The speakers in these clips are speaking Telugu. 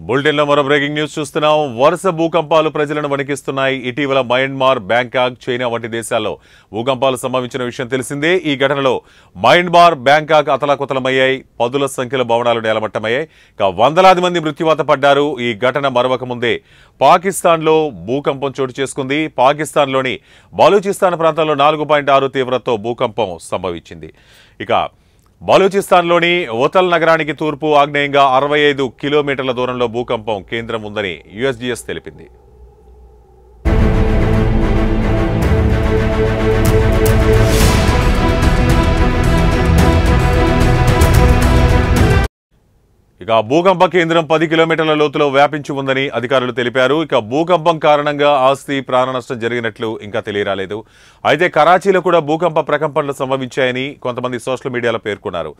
బులెటిన్లో మరో బ్రేకింగ్ న్యూస్ చూస్తున్నాం. వరుస భూకంపాలు ప్రజలను వణికిస్తున్నాయి. ఇటీవల మయన్మార్, బ్యాంకాక్, చైనా వంటి దేశాల్లో భూకంపాలు సంభవించిన విషయం తెలిసిందే. ఈ ఘటనలో మయన్మార్, బ్యాంకాక్ అతలాకుతలమయ్యాయి. పదుల సంఖ్యలో భవనాలు నేలమట్టమయ్యాయి. వందలాది మంది మృత్యువాత పడ్డారు. ఈ ఘటన మరొక ముందే పాకిస్తాన్లో భూకంపం చోటు చేసుకుంది. పాకిస్తాన్లోని బలూచిస్తాన్ ప్రాంతంలో 4.6 తీవ్రతతో భూకంపం సంభవించింది. బలూచిస్తాన్లోని ఓతల్ నగరానికి తూర్పు ఆగ్నేయంగా 65 కిలోమీటర్ల దూరంలో భూకంపం కేంద్రం ఉందని యుఎస్జిఎస్ తెలిపింది. భూకంప కేంద్రం 10 కిలోమీటర్ల లోతులో వ్యాపించి ఉందని అధికారులు తెలిపారు. భూకంపం కారణంగా ఆస్తి, ప్రాణ నష్టం జరిగినట్లు ఇంకా తెలియరాలేదు. అయితే కరాచీలో కూడా భూకంప ప్రకంపనలు సంభవించాయని కొంతమంది సోషల్ మీడియాలో పేర్కొన్నారు.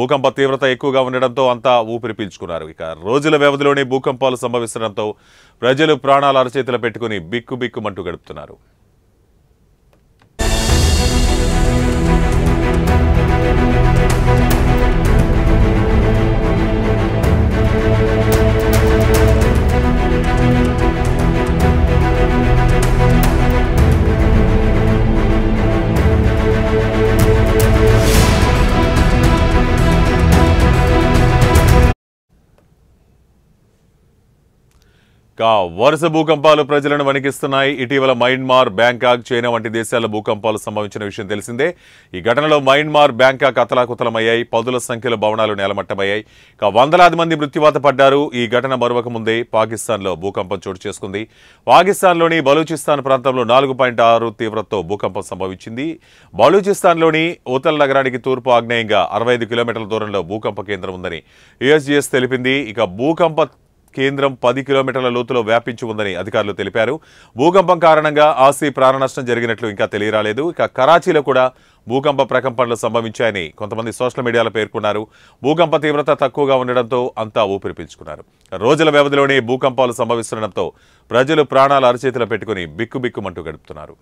భూకంప తీవ్రత ఎక్కువగా ఉండడంతో అంతా ఊపిరి పీల్చుకున్నారు. రోజుల వ్యవధిలోనే భూకంపాలు సంభవిస్తుండటంతో ప్రజలు ప్రాణాలు అరచేతులు పెట్టుకుని బిక్కుబిక్కుమంటూ గడుపుతున్నారు. వరుస భూకంపాలు ప్రజలను వణికిస్తున్నాయి. ఇటీవల మయన్మార్, బ్యాంకాక్, చైనా వంటి దేశాల్లో భూకంపాలు సంభవించిన విషయం తెలిసిందే. ఈ ఘటనలో మయన్మార్, బ్యాంకాక్ అతలాకుతలమయ్యాయి. పదుల సంఖ్యలో భవనాలు నేలమట్టమయ్యాయి. వందలాది మంది మృత్యువాత పడ్డారు. ఈ ఘటన మరొక ముందే పాకిస్తాన్లో భూకంపం చోటు చేసుకుంది. పాకిస్తాన్లోని బలూచిస్తాన్ ప్రాంతంలో 4.6 తీవ్రతతో భూకంపం సంభవించింది. బలూచిస్తాన్లోని ఓతల్ నగరానికి తూర్పు ఆగ్నేయంగా 65 కిలోమీటర్ల దూరంలో భూకంప కేంద్రం ఉందని యుఎస్జిఎస్ తెలిపింది. భూకంప కేంద్రం 10 కిలోమీటర్ల లోతులో వ్యాపించి ఉందని అధికారులు తెలిపారు. భూకంపం కారణంగా ఆస్తి, ప్రాణ నష్టం జరిగినట్లు ఇంకా తెలియరాలేదు. కరాచీలో కూడా భూకంప ప్రకంపనలు సంభవించాయని కొంతమంది సోషల్ మీడియాలో పేర్కొన్నారు. భూకంప తీవ్రత తక్కువగా ఉండడంతో అంతా ఊపిరి పీల్చుకున్నారు. రోజుల వ్యవధిలోనే భూకంపాలు సంభవిస్తుండటంతో ప్రజలు ప్రాణాలు అరచేతులు పెట్టుకుని బిక్కుబిక్కుమంటూ గడుపుతున్నారు.